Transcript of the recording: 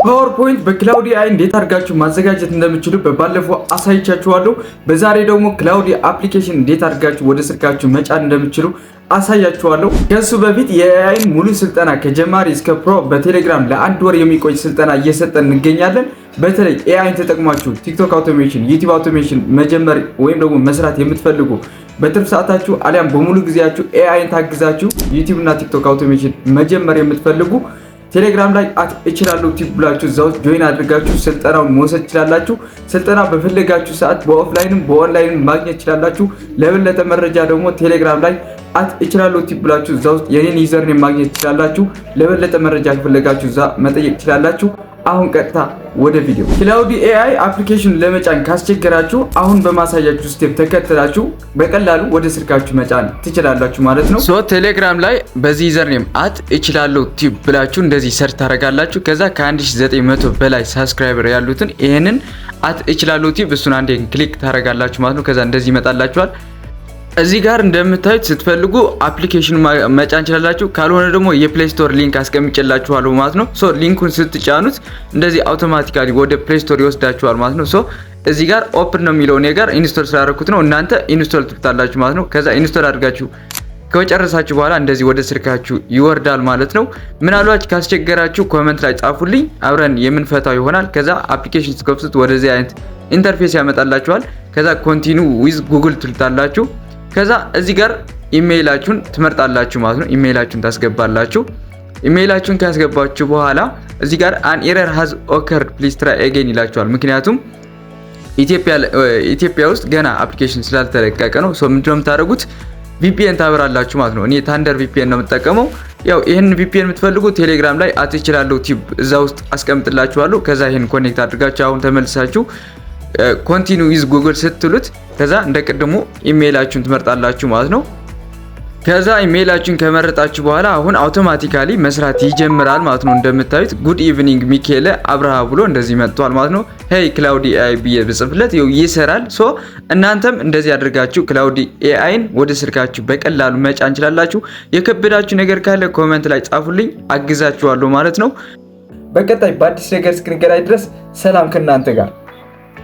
ፓወርፖይንት በክላውዲ አይ እንዴት አድርጋችሁ ማዘጋጀት እንደምትችሉ በባለፈው አሳይቻችኋለሁ። በዛሬ ደግሞ ክላውዲ አፕሊኬሽን እንዴት አድርጋችሁ ወደ ስልካችሁ መጫን እንደምትችሉ አሳያችኋለሁ። ከሱ በፊት የኤአይን ሙሉ ስልጠና ከጀማሪ እስከ ፕሮ በቴሌግራም ለአንድ ወር የሚቆይ ስልጠና እየሰጠን እንገኛለን። በተለይ ኤአይን ተጠቅማችሁ ቲክቶክ አውቶሜሽን፣ ዩቲዩብ አውቶሜሽን መጀመር ወይም ደግሞ መስራት የምትፈልጉ በትርፍ ሰዓታችሁ አሊያም በሙሉ ጊዜያችሁ ኤአይን ታግዛችሁ ዩቲዩብ እና ቲክቶክ አውቶሜሽን መጀመር የምትፈልጉ ቴሌግራም ላይ እችላለሁ ቲፕ ብላችሁ እዛው ጆይን አድርጋችሁ ስልጠናውን መውሰድ ትችላላችሁ። ስልጠና በፈለጋችሁ ሰዓት በኦፍላይንም በኦንላይንም ማግኘት ትችላላችሁ። ለበለጠ መረጃ ደግሞ ቴሌግራም ላይ እችላለሁ ቲፕ ብላችሁ እዛው የኔን ዩዘርኔም ማግኘት ትችላላችሁ። ለበለጠ መረጃ ከፈለጋችሁ እዛ መጠየቅ ትችላላችሁ። አሁን ቀጥታ ወደ ቪዲዮ። ክላውዲ ኤአይ አፕሊኬሽን ለመጫን ካስቸገራችሁ አሁን በማሳያችሁ ስቴፕ ተከትላችሁ በቀላሉ ወደ ስልካችሁ መጫን ትችላላችሁ ማለት ነው። ቴሌግራም ላይ በዚህ ዩዘርኔም እችላለሁ ቲፕ ብላችሁ እንደዚህ ሰርች ታደርጋላችሁ። ከዛ ከ1900 በላይ ሳብስክራይበር ያሉትን ይሄንን እችላለሁ ቲፕ እሱን አንዴ ክሊክ ታደርጋላችሁ ማለት ነው። ከዛ እንደዚህ ይመጣላችኋል። እዚህ ጋር እንደምታዩት ስትፈልጉ አፕሊኬሽን መጫን እንችላላችሁ። ካልሆነ ደግሞ የፕሌይ ስቶር ሊንክ አስቀምጬላችኋለሁ ማለት ነው። ሊንኩን ስትጫኑት እንደዚህ አውቶማቲካሊ ወደ ፕሌይ ስቶር ይወስዳችኋል ማለት ነው። እዚህ ጋር ኦፕን ነው የሚለው ነገር ኢንስቶል ስላደረኩት ነው። እናንተ ኢንስቶል ትሉታላችሁ ማለት ነው። ከዛ ኢንስቶል አድርጋችሁ ከጨረሳችሁ በኋላ እንደዚህ ወደ ስልካችሁ ይወርዳል ማለት ነው። ምናልባት ካስቸገራችሁ ኮሜንት ላይ ጻፉልኝ፣ አብረን የምንፈታው ይሆናል። ከዛ አፕሊኬሽን ስትከፍቱት ወደዚህ አይነት ኢንተርፌስ ያመጣላችኋል። ከዛ ኮንቲኒው ዊዝ ጉግል ትሉታላችሁ። ከዛ እዚህ ጋር ኢሜይላችሁን ትመርጣላችሁ ማለት ነው። ኢሜይላችሁን ታስገባላችሁ። ኢሜይላችሁን ካስገባችሁ በኋላ እዚህ ጋር አን ኤረር ሃዝ ኦከርድ ፕሊዝ ትራይ አጌን ይላችኋል። ምክንያቱም ኢትዮጵያ ውስጥ ገና አፕሊኬሽን ስላልተለቀቀ ነው። ምንድነው የምታደርጉት? ቪፒኤን ታበራላችሁ ማለት ነው። እኔ ታንደር ቪፒኤን ነው የምጠቀመው። ያው ይሄን ቪፒኤን የምትፈልጉ ቴሌግራም ላይ እችላለሁ ቲፕ እዛ ውስጥ አስቀምጥላችኋለሁ። ከዛ ይሄን ኮኔክት አድርጋችሁ አሁን ተመልሳችሁ ኮንቲኒው ዊዝ ጉግል ስትሉት ከዛ እንደቀደሙ ኢሜይላችሁን ትመርጣላችሁ ማለት ነው። ከዛ ኢሜይላችሁን ከመረጣችሁ በኋላ አሁን አውቶማቲካሊ መስራት ይጀምራል ማለት ነው። እንደምታዩት ጉድ ኢቭኒንግ ሚካኤል አብርሃ ብሎ እንደዚህ መጥቷል ማለት ነው። ሄይ ክላውዲ ኤአይ ብዬ ብጽፍለት ይሰራል። እናንተም እንደዚህ አድርጋችሁ ክላውዲ ኤአይን ወደ ስልካችሁ በቀላሉ መጫን እንችላላችሁ። የከበዳችሁ ነገር ካለ ኮሜንት ላይ ጻፉልኝ፣ አግዛችኋለሁ ማለት ነው። በቀጣይ በአዲስ ነገር እስክንገናኝ ድረስ ሰላም ከእናንተ ጋር